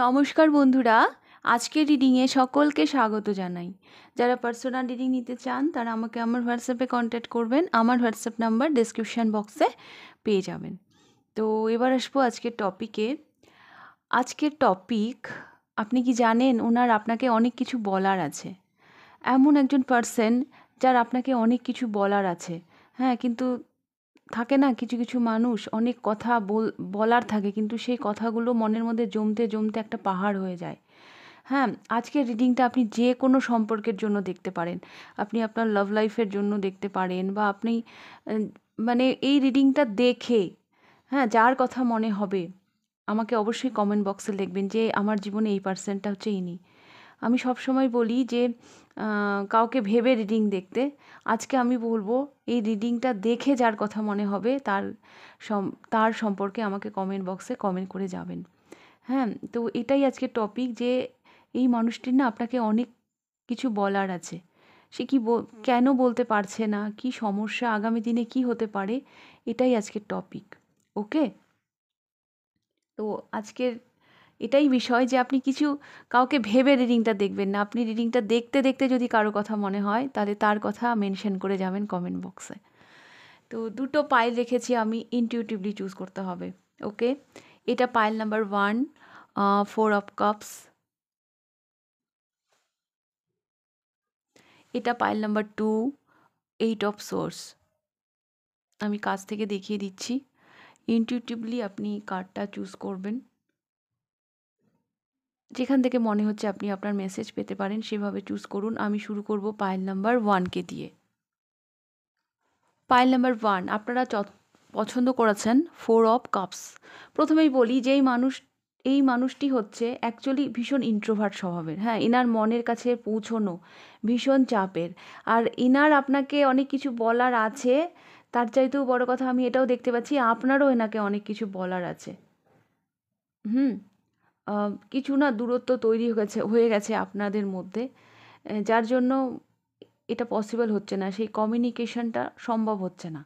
নমস্কার বন্ধুরা, আজকের রিডিংয়ে সকলকে স্বাগত জানাই। যারা পার্সোনাল রিডিং নিতে চান তারা আমাকে আমার হোয়াটসঅ্যাপে কন্ট্যাক্ট করবেন। আমার হোয়াটসঅ্যাপ নাম্বার ডেসক্রিপশন বক্সে পেয়ে যাবেন। তো এবার আসবো আজকের টপিকে। আজকের টপিক, আপনি কি জানেন ওনার আপনাকে অনেক কিছু বলার আছে। এমন একজন পার্সন যার আপনাকে অনেক কিছু বলার আছে, হ্যাঁ, কিন্তু থাকে না কিছু কিছু মানুষ অনেক কথা বলার থাকে, কিন্তু সেই কথাগুলো মনের মধ্যে জমতে জমতে একটা পাহাড় হয়ে যায়। হ্যাঁ, আজকের রিডিংটা আপনি যে কোনো সম্পর্কের জন্য দেখতে পারেন। আপনি আপনার লাভ লাইফের জন্য দেখতে পারেন, বা আপনি আহ, মানে এই রিডিংটা দেখে, হ্যাঁ, যার কথা মনে হবে আমাকে অবশ্যই কমেন্ট বক্সে লিখবেন যে আমার জীবনে এই পার্সনটা হচ্ছে ইনি। আমি সবসময় বলি যে কাউকে ভেবে রিডিং দেখতে। আজকে আমি বলবো এই রিডিংটা দেখে যার কথা মনে হবে তার সম্পর্কে আমাকে কমেন্ট বক্সে কমেন্ট করে যাবেন। হ্যাঁ, তো এটাই আজকের টপিক যে এই মানুষটির না আপনাকে অনেক কিছু বলার আছে। সে কেন বলতে পারছে না, কি সমস্যা, আগামী দিনে কি হতে পারে, এটাই আজকের টপিক। ওকে, তো আজকের এটাই বিষয় যে আপনি কিছু কাউকে ভেবে রিডিংটা দেখবেন না। আপনি রিডিংটা দেখতে দেখতে যদি কারো কথা মনে হয় তাহলে তার কথা মেনশন করে যাবেন কমেন্ট বক্সে। তো দুটো পাইল রেখেছি আমি, ইনটিউটিভলি চুজ করতে হবে। ওকে, এটা পাইল নাম্বার 1, 4 অফ কাপস। এটা পাইল নাম্বার 2, 8 অফ সোর্স। আমি কাছ থেকে দেখিয়ে দিচ্ছি। ইনটিউটিভলি আপনি কার্ডটা চুজ করবেন, যেখান থেকে মনে হচ্ছে আপনি আপনার মেসেজ পেতে পারেন সেভাবে চুজ করুন। আমি শুরু করব পাইল নাম্বার 1কে দিয়ে। পাইল নাম্বার 1 আপনারা পছন্দ করেছেন 4 অফ কাপস। প্রথমেই বলি যে এই মানুষটি হচ্ছে অ্যাকচুয়ালি ভীষণ ইন্ট্রোভার্ট স্বভাবের। হ্যাঁ, এনার মনের কাছে পৌঁছনো ভীষণ চাপের। আর এনার আপনাকে অনেক কিছু বলার আছে। তার চাইতেও বড় কথা আমি এটাও দেখতে পাচ্ছি আপনারও এনাকে অনেক কিছু বলার আছে। হুম, কিছু না দূরত্ব তৈরি হয়ে গেছে আপনাদের মধ্যে, যার জন্য এটা পসিবল হচ্ছে না, সেই কমিউনিকেশনটা সম্ভব হচ্ছে না।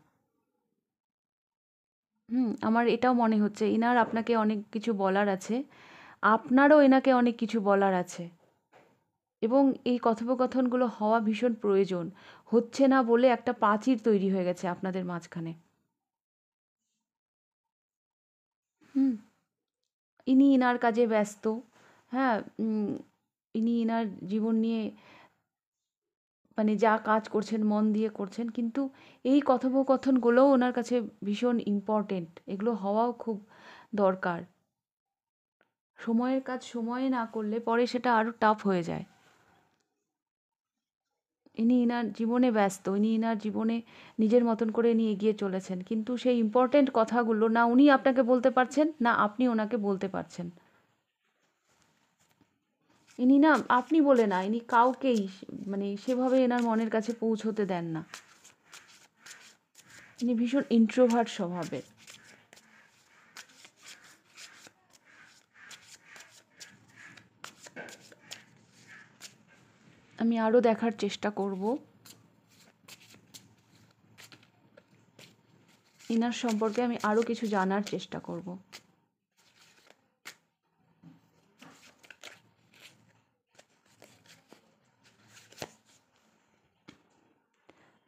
আমার এটাও মনে হচ্ছে এনার আপনাকে অনেক কিছু বলার আছে, আপনারও এনাকে অনেক কিছু বলার আছে, এবং এই কথোপকথনগুলো হওয়া ভীষণ প্রয়োজন। হচ্ছে না বলে একটা প্রাচীর তৈরি হয়ে গেছে আপনাদের মাঝখানে। হুম, ইনি ইনার কাজে ব্যস্ত। হ্যাঁ, ইনি ইনার জীবন নিয়ে মানে যা কাজ করছেন মন দিয়ে করছেন, কিন্তু এই কথোপকথনগুলোও ওনার কাছে ভীষণ ইম্পর্টেন্ট, এগুলো হওয়াও খুব দরকার। সময়ের কাজ সময়ে না করলে পরে সেটা আরও টাফ হয়ে যায়। ইনি ইনার জীবনে ব্যস্ত, ইনি ইনার জীবনে নিজের মতন করে ইনি এগিয়ে চলেছেন, কিন্তু সেই ইম্পর্টেন্ট কথাগুলো না উনি আপনাকে বলতে পারছেন, না আপনি ওনাকে বলতে পারছেন। ইনি না আপনি বলে না, ইনি কাউকেই মানে সেভাবে এনার মনের কাছে পৌঁছতে দেন না। ইনি ভীষণ ইন্ট্রোভার্ট স্বভাবের। আমি আরও দেখার চেষ্টা করব, ইনার সম্পর্কে আমি আরও কিছু জানার চেষ্টা করব।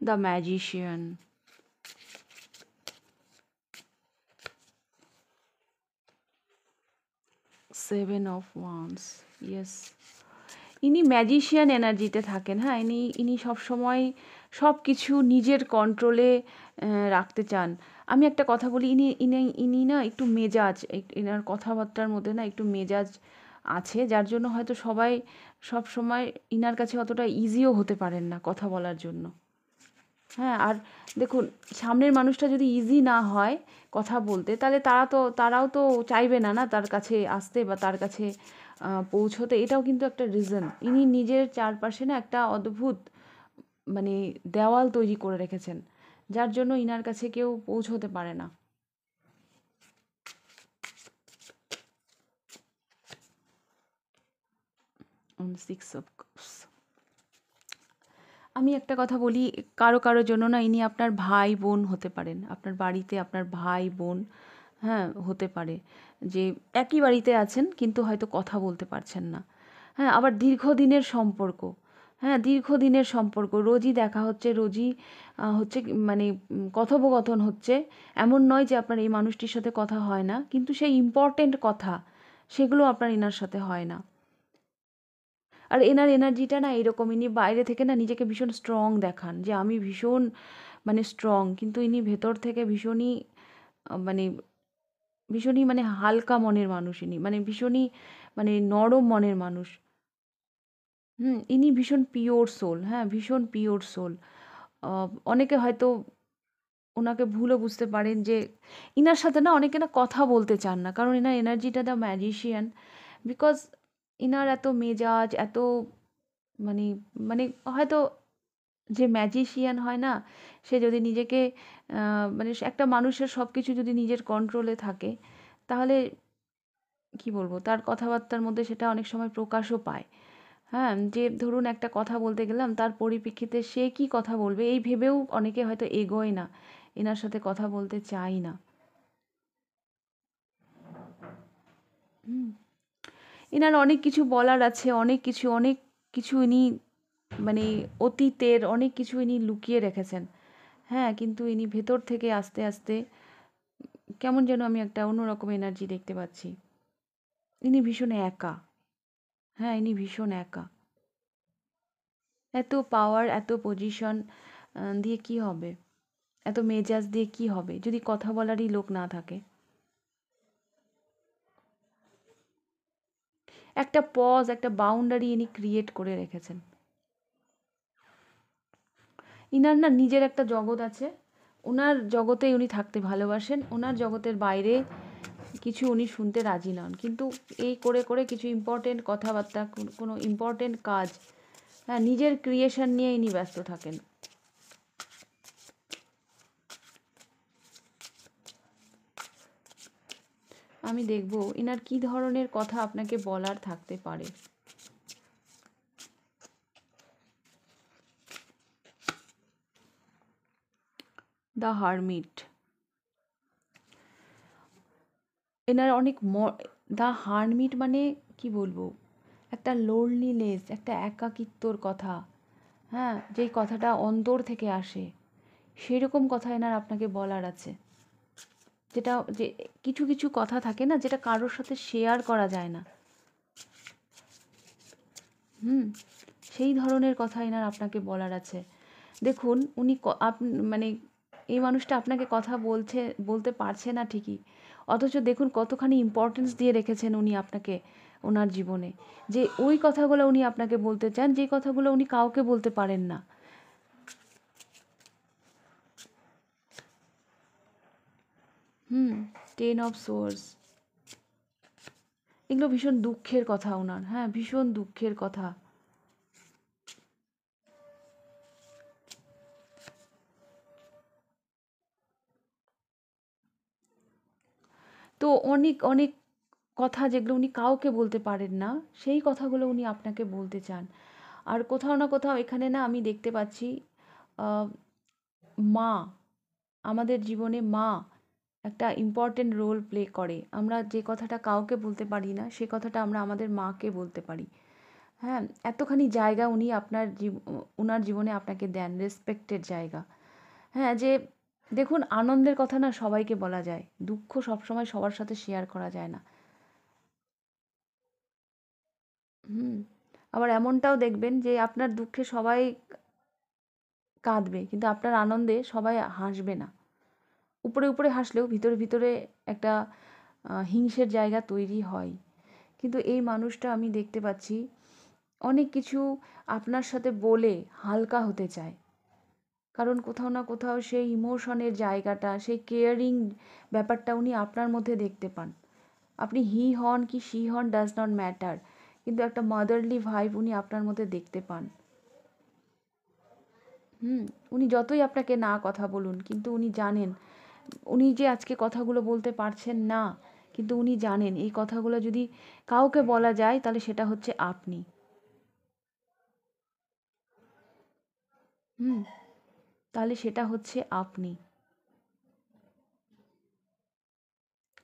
The magician, 7 of wands. Yes, ইনি ম্যাজিশিয়ান এনার্জিতে থাকেন। হ্যাঁ, ইনি সবসময় সব কিছু নিজের কন্ট্রোলে রাখতে চান। আমি একটা কথা বলি, ইনি না একটু মেজাজ, এনার কথাবার্তার মধ্যে না একটু মেজাজ আছে, যার জন্য হয়তো সবাই সব সময় ইনার কাছে অতটা ইজিও হতে পারেন না কথা বলার জন্য। হ্যাঁ, আর দেখুন, সামনের মানুষটা যদি ইজি না হয় কথা বলতে, তাহলে তারাও তো চাইবে না না তার কাছে আসতে বা তার কাছে পৌঁছতে। এটাও কিন্তু একটা রিজন। ইনি নিজের চারপাশে না একটা অদ্ভুত মানে দেওয়াল তৈরি করে রেখেছেন, যার জন্য ইনার কাছে কেউ পৌঁছতে পারে না। Six of cups. আমি একটা কথা বলি, কারো কারোর জন্য না ইনি আপনার ভাই বোন হতে পারেন। আপনার বাড়িতে আপনার ভাই বোন হ্যাঁ, হতে পারে যে একই বাড়িতে আছেন কিন্তু হয়তো কথা বলতে পারছেন না। হ্যাঁ, আবার দীর্ঘদিনের সম্পর্ক। হ্যাঁ, দীর্ঘদিনের সম্পর্ক। রোজই দেখা হচ্ছে, রোজই হচ্ছে মানে কথোপকথন হচ্ছে। এমন নয় যে আপনার এই মানুষটির সাথে কথা হয় না, কিন্তু সেই ইম্পর্ট্যান্ট কথা সেগুলো আপনার এনার সাথে হয় না। আর এনার এনার্জিটা না এরকম, ইনি বাইরে থেকে না নিজেকে ভীষণ স্ট্রং দেখান যে আমি ভীষণ মানে স্ট্রং, কিন্তু ইনি ভেতর থেকে ভীষণই মানে ভীষণই মানে হালকা মনের মানুষ ইনি, মানে ভীষণই মানে নরম মনের মানুষ। ইনি ভীষণ পিওর সোল, হ্যাঁ, ভীষণ পিওর সোল। অনেকে হয়তো ওনাকে ভুলও বুঝতে পারেন যে ইনার সাথে না অনেকে না কথা বলতে চান না, কারণ এনার এনার্জিটা দ্য ম্যাজিশিয়ান। বিকজ ইনার এত মেজাজ, এত মানে মানে হয়তো যে ম্যাজিশিয়ান হয় না, সে যদি নিজেকে মানে একটা মানুষের সব কিছু যদি নিজের কন্ট্রোলে থাকে, তাহলে কি বলবো, তার কথাবার্তার মধ্যে সেটা অনেক সময় প্রকাশও পায়। হ্যাঁ, যে ধরুন একটা কথা বলতে গেলাম, তার পরিপ্রেক্ষিতে সে কি কথা বলবে এই ভেবেও অনেকে হয়তো এগোয় না, এনার সাথে কথা বলতে চাই না। হুম, এনার অনেক কিছু বলার আছে, অনেক কিছু ইনি মানে অতীতের অনেক কিছু ইনি লুকিয়ে রেখেছেন। হ্যাঁ, কিন্তু ইনি ভেতর থেকে আস্তে আস্তে কেমন যেন আমি একটা অন্যরকম এনার্জি দেখতে পাচ্ছি। ইনি ভীষণ একা। হ্যাঁ, ইনি ভীষণ একা। এত পাওয়ার, এত পজিশন দিয়ে কি হবে? এত মেজাজ দিয়ে কি হবে যদি কথা বলারই লোক না থাকে? একটা পজ, একটা বাউন্ডারি ইনি ক্রিয়েট করে রেখেছেন। ইনার না নিজের একটা জগৎ আছে, ওনার জগতেই উনি থাকতে ভালোবাসেন, ওনার জগতের বাইরে কিছু উনি শুনতে রাজি নন। কিন্তু এই করে করে কিছু ইম্পর্টেন্ট কথাবার্তা, কোনো ইম্পর্টেন্ট কাজ, হ্যাঁ, নিজের ক্রিয়েশন নিয়ে ইনি ব্যস্ত থাকেন। আমি দেখব ইনার কি ধরনের কথা আপনাকে বলার থাকতে পারে। The hermit. এনার অনেক দ্য হারমিট মানে কি বলবো, একটা লোনলিনেস, একটা একাকিত্বর কথা। হ্যাঁ, যেই কথাটা অন্তর থেকে আসে, সেরকম কথা এনার আপনাকে বলার আছে। যেটা যে কিছু কিছু কথা থাকে না, যেটা কারোর সাথে শেয়ার করা যায় না। হুম, সেই ধরনের কথা এনার আপনাকে বলার আছে। দেখুন উনি মানে এই মানুষটা আপনাকে কথা বলতে পারছে না ঠিকই, অথচ দেখুন কতখানি ইম্পর্টেন্স দিয়ে রেখেছেন উনি আপনাকে ওনার জীবনে, যে ওই কথাগুলো উনি আপনাকে বলতে চান, যে কথাগুলো উনি কাউকে বলতে পারেন না। হুম, 10 অফ সোর্স। এগুলো ভীষণ দুঃখের কথা ওনার, হ্যাঁ, ভীষণ দুঃখের কথা। তো অনেক অনেক কথা যেগুলো উনি কাউকে বলতে পারেন না, সেই কথাগুলো উনি আপনাকে বলতে চান। আর কোথাও না কোথাও এখানে না আমি দেখতে পাচ্ছি আহ, মা, আমাদের জীবনে মা একটা ইম্পর্টেন্ট রোল প্লে করে। আমরা যে কথাটা কাউকে বলতে পারি না, সে কথাটা আমরা আমাদের মাকে বলতে পারি। হ্যাঁ, এতখানি জায়গা উনি আপনার উনার জীবনে আপনাকে দেন, রেসপেক্টেড জায়গা। হ্যাঁ, যে দেখুন আনন্দের কথা না সবাইকে বলা যায়, দুঃখ সবসময় সবার সাথে শেয়ার করা যায় না। হুম, আবার এমনটাও দেখবেন যে আপনার দুঃখে সবাই কাঁদবে, কিন্তু আপনার আনন্দে সবাই হাসবে না। উপরে উপরে হাসলেও ভিতরে ভিতরে একটা হিংসের জায়গা তৈরি হয়। কিন্তু এই মানুষটা আমি দেখতে পাচ্ছি অনেক কিছু আপনার সাথে বলে হালকা হতে চায়। কারণ কোথাও না কোথাও সেই ইমোশনের জায়গাটা, সেই কেয়ারিং ব্যাপারটা উনি আপনার মধ্যে দেখতে পান। আপনি হি হন কি শি হন ডাজ নট ম্যাটার, কিন্তু একটা মাদারলি ভাইব উনি আপনার মধ্যে দেখতে পান। হুম, উনি যতই আপনাকে না কথা বলুন, কিন্তু উনি জানেন, উনি যে আজকে কথাগুলো বলতে পারছেন না, কিন্তু উনি জানেন এই কথাগুলো যদি কাউকে বলা যায় তাহলে সেটা হচ্ছে আপনি। হুম, তাহলে সেটা হচ্ছে আপনি।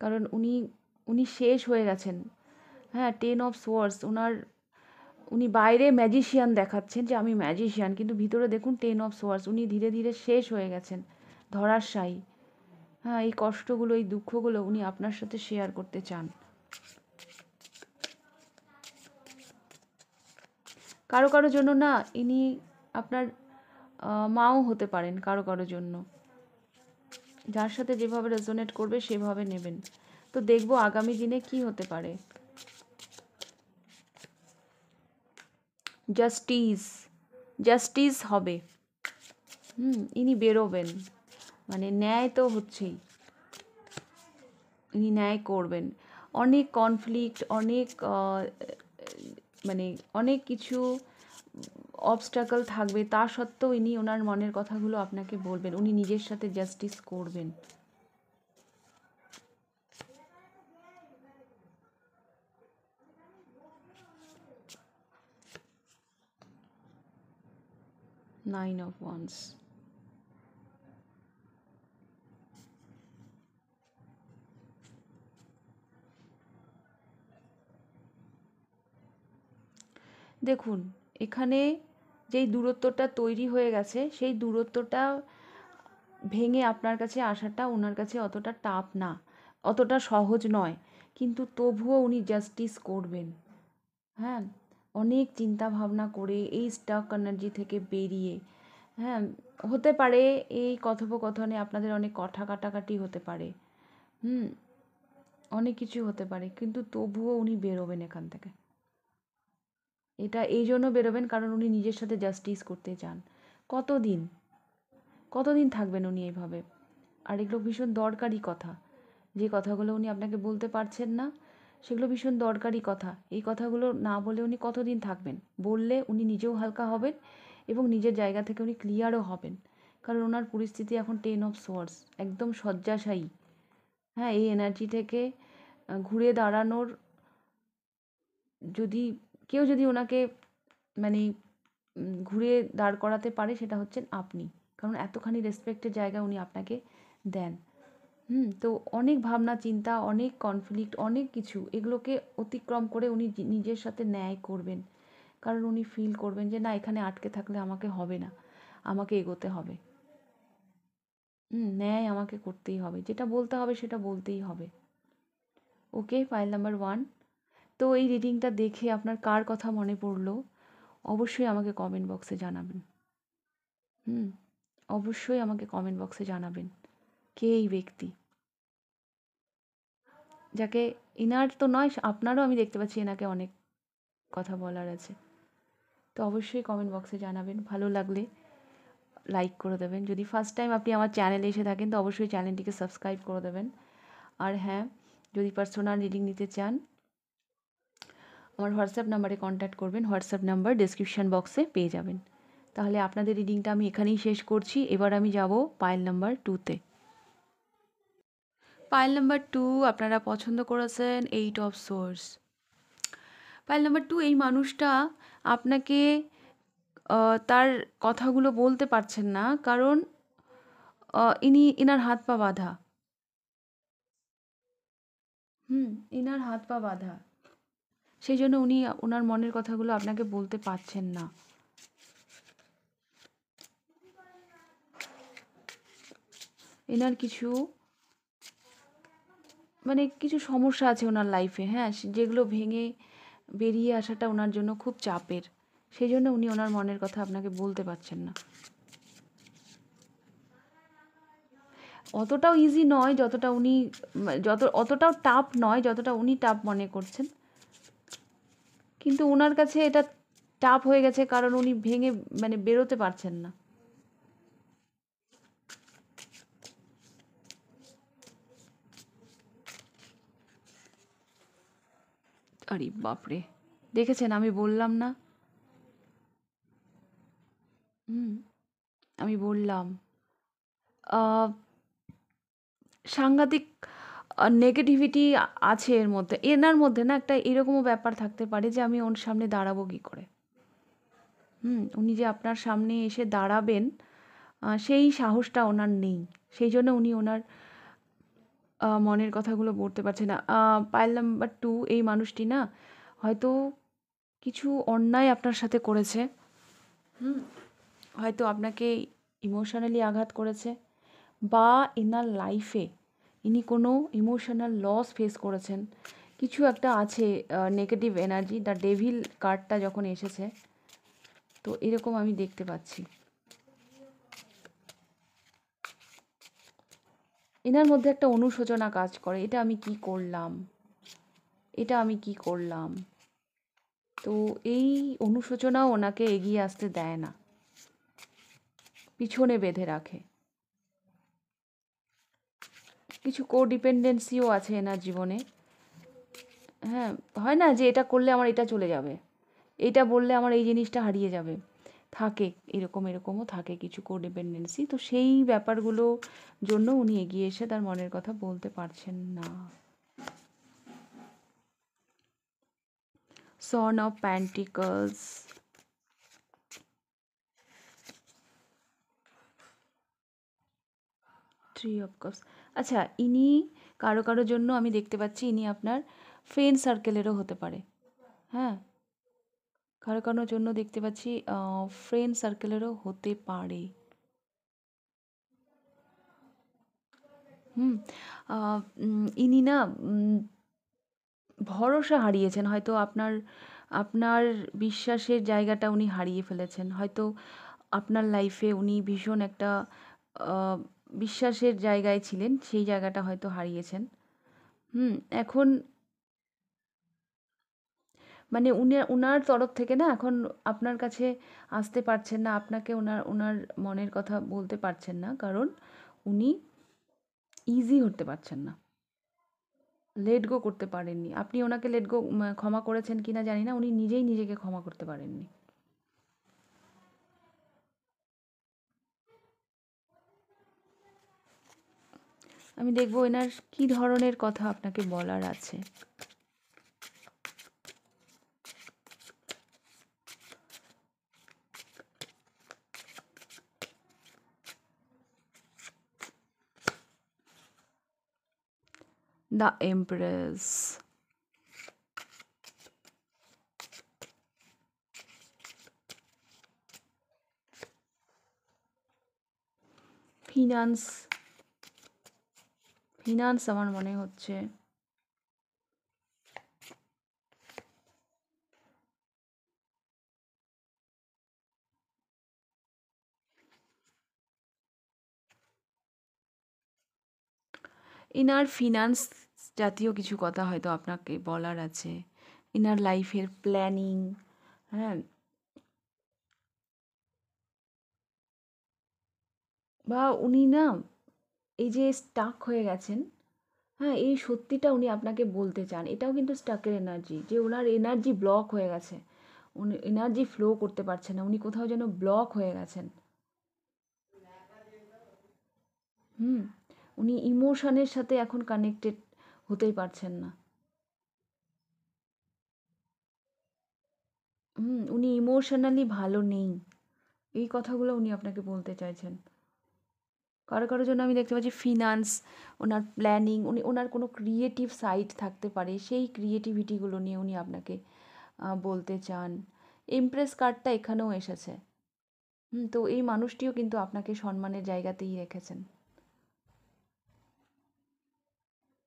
কারণ উনি শেষ হয়ে গেছেন। হ্যাঁ, 10 অফ সোয়ার্ডস উনি বাইরে ম্যাজিশিয়ান দেখাচ্ছেন যে আমি ম্যাজিশিয়ান, কিন্তু ভিতরে দেখুন 10 অফ সোয়ার্ডস, উনি ধীরে ধীরে শেষ হয়ে গেছেন, ধরাশায়ী। হ্যাঁ, এই কষ্টগুলো, এই দুঃখগুলো উনি আপনার সাথে শেয়ার করতে চান। কারো কারো জন্য না, ইনি আপনার মাও হতে পারেন কারো কারো জন্য। যার সাথে যেভাবে রেজোনেট করবে সেভাবে নেবেন। তো দেখবো আগামী দিনে কি হতে পারে। জাস্টিস হবে। ইনি বেরোবেন, মানে ন্যায় তো হচ্ছেই, ইনি ন্যায় করবেন। অনেক কনফ্লিক্ট, অনেক মানে অনেক কিছু অবস্ট্যাকল থাকবে, তা সত্ত্বেও ইনি ওনার মনের কথাগুলো আপনাকে বলবেন, উনি নিজের সাথে জাস্টিস করবেন। Nine of wands. দেখুন, এখানে যেই দূরত্বটা তৈরি হয়ে গেছে, সেই দূরত্বটা ভেঙে আপনার কাছে আসাটা ওনার কাছে অতটা টাফ না, অতটা সহজ নয়, কিন্তু তবুও উনি জাস্টিস করবেন। হ্যাঁ, অনেক চিন্তা ভাবনা করে এই স্টাক এনার্জি থেকে বেরিয়ে, হ্যাঁ, হতে পারে এই কথোপকথনে আপনাদের অনেক কথা কাটাকাটি হতে পারে, অনেক কিছু হতে পারে, কিন্তু তবুও উনি বেরোবেন এখান থেকে। এটা এই জন্য বেরোবেন কারণ উনি নিজের সাথে জাস্টিস করতে চান। কতদিন কতদিন থাকবেন উনি এইভাবে? আর এগুলো ভীষণ দরকারি কথা, যে কথাগুলো উনি আপনাকে বলতে পারছেন না, সেগুলো ভীষণ দরকারি কথা। এই কথাগুলো না বলে উনি কতদিন থাকবেন? বললে উনি নিজেও হালকা হবেন এবং নিজের জায়গা থেকে উনি ক্লিয়ারও হবেন। কারণ ওনার পরিস্থিতি এখন 10 অফ সোয়ার্ডস, একদম শয্যাশায়ী। হ্যাঁ, এই এনার্জি থেকে ঘুরে দাঁড়ানোর, যদি কেউ যদি ওনাকে মানে ঘুরে দাঁড় করাতে পারে, সেটা হচ্ছেন আপনি। কারণ এতখানি রেসপেক্টের জায়গা উনি আপনাকে দেন। তো অনেক ভাবনা চিন্তা, অনেক কনফ্লিক্ট, অনেক কিছু, এগুলোকে অতিক্রম করে উনি নিজের সাথে ন্যায় করবেন। কারণ উনি ফিল করবেন যে না, এখানে আটকে থাকলে আমাকে হবে না, আমাকে এগোতে হবে। ন্যায় আমাকে করতেই হবে, যেটা বলতে হবে সেটা বলতেই হবে। ওকে, ফাইল নাম্বার 1। তো এই রিডিংটা দেখে আপনার কার কথা মনে পড়লো অবশ্যই আমাকে কমেন্ট বক্সে জানাবেন। অবশ্যই আমাকে কমেন্ট বক্সে জানাবেন কে এই ব্যক্তি, যাকে, ইনার তো নয়, আপনারও আমি দেখতে পাচ্ছি এনাকে অনেক কথা বলার আছে। তো অবশ্যই কমেন্ট বক্সে জানাবেন। ভালো লাগলে লাইক করে দেবেন। যদি ফার্স্ট টাইম আপনি আমার চ্যানেলে এসে থাকেন তো অবশ্যই চ্যানেলটিকে সাবস্ক্রাইব করে দেবেন। আর হ্যাঁ, যদি পার্সোনাল রিডিং নিতে চান আমার হোয়াটসঅ্যাপ নাম্বারে কন্ট্যাক্ট করবেন। হোয়াটসঅ্যাপ নাম্বার ডেসক্রিপশন বক্সে পেয়ে যাবেন। তাহলে আপনাদের রিডিংটা আমি এখানেই শেষ করছি। এবার আমি যাব পাইল নাম্বার 2তে। পাইল নাম্বার 2 আপনারা পছন্দ করেছেন 8 অফ সোর্স। পাইল নাম্বার 2, এই মানুষটা আপনাকে তার কথাগুলো বলতে পারছেন না, কারণ ইনার হাত পা বাঁধা। ইনার হাত পা বাঁধা, সেই জন্য উনি ওনার মনের কথাগুলো আপনাকে বলতে পারছেন না। এনার কিছু কিছু সমস্যা আছে ওনার লাইফে, হ্যাঁ, যেগুলো ভেঙে বেরিয়ে আসাটা ওনার জন্য খুব চাপের। সেই জন্য উনি ওনার মনের কথা আপনাকে বলতে পারছেন না। অতটাও ইজি নয় যতটা উনি, অতটাও টাফ নয় যতটা উনি টাফ মনে করছেন, কিন্তু ওনার কাছে এটা টাফ হয়ে গেছে কারণ উনি ভেঙে বেরোতে পারছেন না। আরে বাপরে, দেখেছেন, আমি বললাম না, আমি বললাম সাংঘাতিক নেগেটিভিটি আছে এর মধ্যে। এনার মধ্যে না একটা এরকমও ব্যাপার থাকতে পারে যে আমি ওর সামনে দাঁড়াবো কী করে। উনি যে আপনার সামনে এসে দাঁড়াবেন সেই সাহসটা ওনার নেই। সেই জন্য উনি ওনার মনের কথাগুলো বলতে পারছে না। পাইল নাম্বার 2, এই মানুষটি না হয়তো কিছু অন্যায় আপনার সাথে করেছে। হুম? হয়তো আপনাকে ইমোশনালি আঘাত করেছে, বা এনার লাইফে ইনি কোনো ইমোশনাল লস ফেস করেছেন। কিছু একটা আছে, নেগেটিভ এনার্জি। দ্য ডেভিল কার্ডটা যখন এসেছে, তো এরকম আমি দেখতে পাচ্ছি। এনার মধ্যে একটা অনুশোচনা কাজ করে, এটা আমি কি করলাম, এটা আমি কি করলাম। তো এই অনুশোচনাও ওনাকে এগিয়ে আসতে দেয় না, পিছনে বেঁধে রাখে। কিছু কোডিপেন্ডেন্সিও আছে এনার জীবনে। হ্যাঁ, হয় না যে এটা করলে আমার এটা চলে যাবে, এটা বললে আমার এই জিনিসটা হারিয়ে যাবে। থাকে এরকমও থাকে কিছু কোডিপেন্ডেন্সি। তো সেই ব্যাপারগুলো জন্য উনি এগিয়ে এসে তার মনের কথা বলতে পারছেন না। Son of pentacles, three of cups. আচ্ছা, ইনি কারো জন্য আমি দেখতে পাচ্ছি ইনি আপনার ফ্রেন্ড সার্কেলেরও হতে পারে। হ্যাঁ, কারোর জন্য দেখতে পাচ্ছি ফ্রেন্ড সার্কেলেরও হতে পারে। হুম। ইনি না ভরসা হারিয়েছেন হয়তো, আপনার আপনার বিশ্বাসের জায়গাটা উনি হারিয়ে ফেলেছেন হয়তো। আপনার লাইফে উনি ভীষণ একটা আহ, বিশ্বাসের জায়গায় ছিলেন, সেই জায়গাটা হয়তো হারিয়েছেন। এখন মানে উনার তরফ থেকে না এখন আপনার কাছে আসতে পারছেন না, আপনাকে ওনার ওনার মনের কথা বলতে পারছেন না, কারণ উনি ইজি হতে পারছেন না, লেট গো করতে পারেননি। আপনি ওনাকে লেট গো ক্ষমা করেছেন কিনা জানি না, উনি নিজেই নিজেকে ক্ষমা করতে পারেননি। আমি দেখবো এনার কি ধরনের কথা আপনাকে বলার আছে। দ্য এমপ্রেস, ফিনান্স, ফিনান্স আমার মনে হচ্ছে। ইনার ফিনান্স জাতীয় কিছু কথা হয়তো আপনাকে বলার আছে, ইনার লাইফের প্ল্যানিং। হ্যাঁ, বা উনি না এই যে স্টাক হয়ে গেছেন, হ্যাঁ, এই সত্যিটা উনি আপনাকে বলতে চান। এটাও কিন্তু স্টাকের এনার্জি, যে ওনার এনার্জি ব্লক হয়ে গেছে, উনি এনার্জি ফ্লো করতে পারছেন না, উনি কোথাও যেন ব্লক হয়ে গেছেন। হুম, উনি ইমোশনের সাথে এখন কানেক্টেড হতেই পারছেন না। উনি ইমোশনালি ভালো নেই, এই কথাগুলো উনি আপনাকে বলতে চাইছেন। কারোর জন্য আমি দেখতে পাচ্ছি ফিনান্স, ওনার প্ল্যানিং, উনি ওনার কোনো ক্রিয়েটিভ সাইড থাকতে পারে, সেই ক্রিয়েটিভিটিগুলো নিয়ে উনি আপনাকে বলতে চান। এমপ্রেস কার্ডটা এখানেও এসেছে। তো এই মানুষটিও কিন্তু আপনাকে সম্মানের জায়গাতেই রেখেছেন।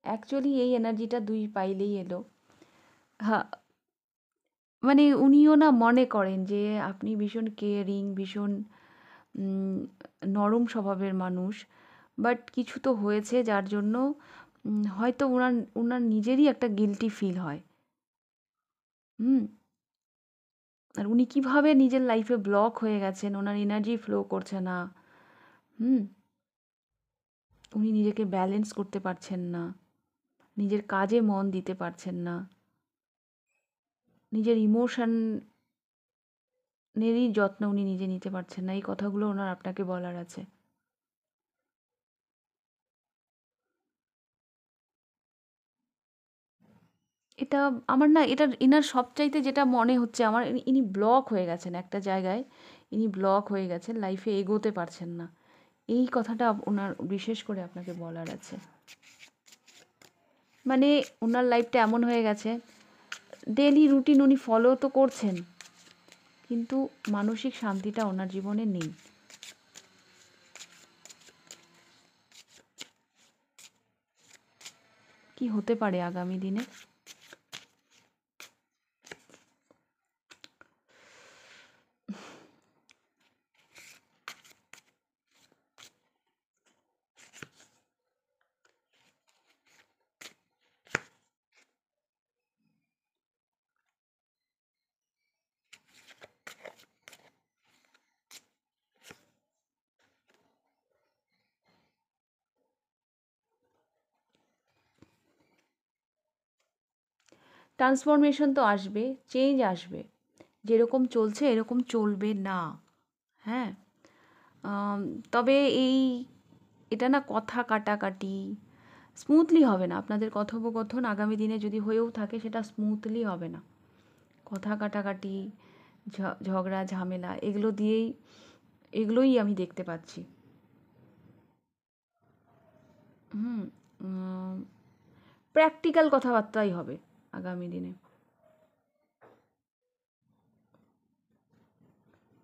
অ্যাকচুয়ালি এই এনার্জিটা 2 পাইলেই এলো। হ্যাঁ, মানে উনিও না মনে করেন যে আপনি ভীষণ কেয়ারিং, ভীষণ উম, নরম স্বভাবের মানুষ। বাট কিছু তো হয়েছে যার জন্য হয়তো ওনার ওনার নিজেরই একটা গিল্টি ফিল হয়। হুম। আর উনি কিভাবে নিজের লাইফে ব্লক হয়ে গেছেন, ওনার এনার্জি ফ্লো করছে না। হুম। উনি নিজেকে ব্যালেন্স করতে পারছেন না, নিজের কাজে মন দিতে পারছেন না, নিজের ইমোশনেরই যত্ন উনি নিজে নিতে পারছেন না। এই কথাগুলো ওনার আপনাকে বলার আছে। এটা আমার না, এটা এনার সবচাইতে যেটা মনে হচ্ছে আমার, ইনি ব্লক হয়ে গেছেন একটা জায়গায়, ইনি ব্লক হয়ে গেছেন, লাইফে এগোতে পারছেন না। এই কথাটা ওনার বিশেষ করে আপনাকে বলার আছে। মানে ওনার লাইফটা এমন হয়ে গেছে, ডেলি রুটিন উনি ফলো তো করছেন, কিন্তু মানসিক শান্তিটা ওনার জীবনে নেই। কি হতে পারে আগামী দিনে? ট্রান্সফরমেশন তো আসবে, চেঞ্জ আসবে, যেরকম চলছে এরকম চলবে না। হ্যাঁ, তবে এটা না কথা কাটাকাটি স্মুথলি হবে না। আপনাদের কথোপকথন আগামী দিনে যদি হয়েও থাকে সেটা স্মুথলি হবে না। কথা কাটাকাটি, ঝগড়া ঝামেলা এগুলোই আমি দেখতে পাচ্ছি। হুম, প্র্যাকটিক্যাল কথাবার্তাই হবে আগামী দিনে,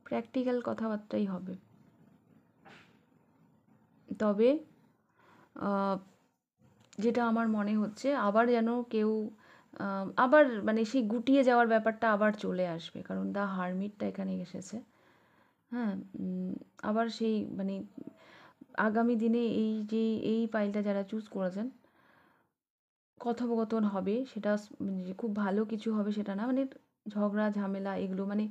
প্র্যাকটিক্যাল কথাবার্তাই হবে। তবে যেটা আমার মনে হচ্ছে, আবার যেন কেউ আবার মানে সেই গুটিয়ে যাওয়ার ব্যাপারটা আবার চলে আসবে, কারণ দ্য হারমিটটা এখানে এসেছে। হ্যাঁ, আবার সেই মানে আগামী দিনে এই পাইলটা যারা চুজ করেছেন, কথোপকথন হবে, সেটা মানে যে খুব ভালো কিছু হবে সেটা না, মানে ঝগড়া ঝামেলা এগুলো মানে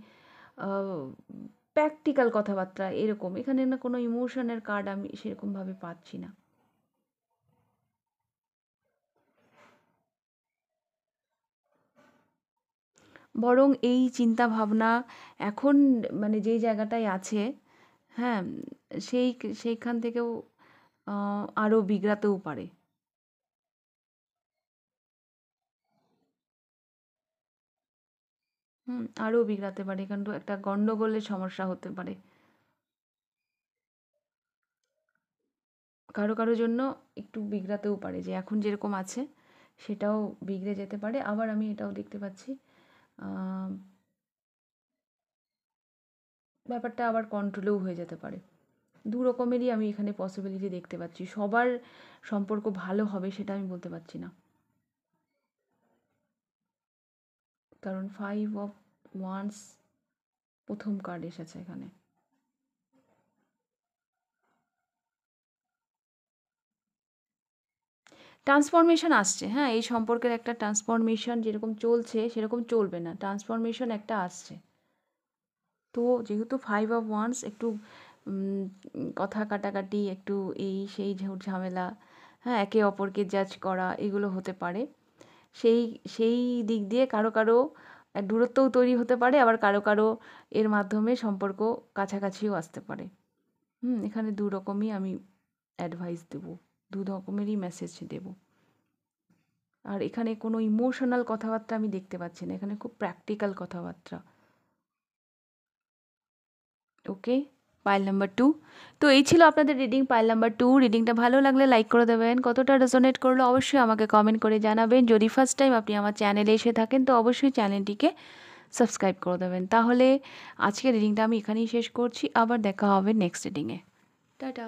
প্র্যাকটিক্যাল কথাবার্তা এরকম। এখানে না কোনো ইমোশনের কার্ড আমি সেরকমভাবে পাচ্ছি না। বরং এই চিন্তা ভাবনা এখন মানে যেই জায়গাটায় আছে, হ্যাঁ, সেইখান থেকেও আরও বিগড়াতেও পারে। আরও বিগড়াতে পারে, কিন্তু একটা গন্ডগোলের সমস্যা হতে পারে কারো কারো জন্য, একটু বিগড়াতেও পারে, যে এখন যেরকম আছে সেটাও বিগড়ে যেতে পারে। আবার আমি এটাও দেখতে পাচ্ছি, ব্যাপারটা আবার কন্ট্রোলেও হয়ে যেতে পারে। দু রকমেরই আমি এখানে পসিবিলিটি দেখতে পাচ্ছি। সবার সম্পর্ক ভালো হবে সেটা আমি বলতে পারছি না, কারণ 5 অফ ওয়ান্স প্রথম কার্ড এসেছে এখানে। ট্রান্সফরমেশন আসছে, হ্যাঁ, এই সম্পর্কের একটা ট্রান্সফরমেশন যেরকম চলছে সেরকম চলবে না, ট্রান্সফরমেশন একটা আসছে। তো যেহেতু 5 অফ ওয়ান্স, একটু কথা কাটাকাটি, একটু এই সেই ঝামেলা, হ্যাঁ, একে অপরকে জাজ করা, এগুলো হতে পারে। সেই সেই দিক দিয়ে কারো কারো দূরত্বও তৈরি হতে পারে, আবার কারো কারো এর মাধ্যমে সম্পর্ক কাছাকাছিও আসতে পারে। এখানে দু রকমই আমি অ্যাডভাইস দেবো, দু রকমেরই মেসেজ দেবো। আর এখানে কোনো ইমোশনাল কথাবার্তা আমি দেখতে পাচ্ছি না, এখানে খুব প্র্যাকটিক্যাল কথাবার্তা। ওকে, পাইল নাম্বার 2। তো এই ছিল আপনাদের রিডিং, পাইল নাম্বার 2। রিডিংটা ভালো লাগলে লাইক করে দেবেন, কতটা রেজোনেট করলো অবশ্যই আমাকে কমেন্ট করে জানাবেন। যদি ফার্স্ট টাইম আপনি আমার চ্যানেলে এসে থাকেন তো অবশ্যই চ্যানেলটিকে সাবস্ক্রাইব করে দেবেন। তাহলে আজকের রিডিংটা আমি এখানেই শেষ করছি, আবার দেখা হবে নেক্সট রিডিংয়ে। টাটা।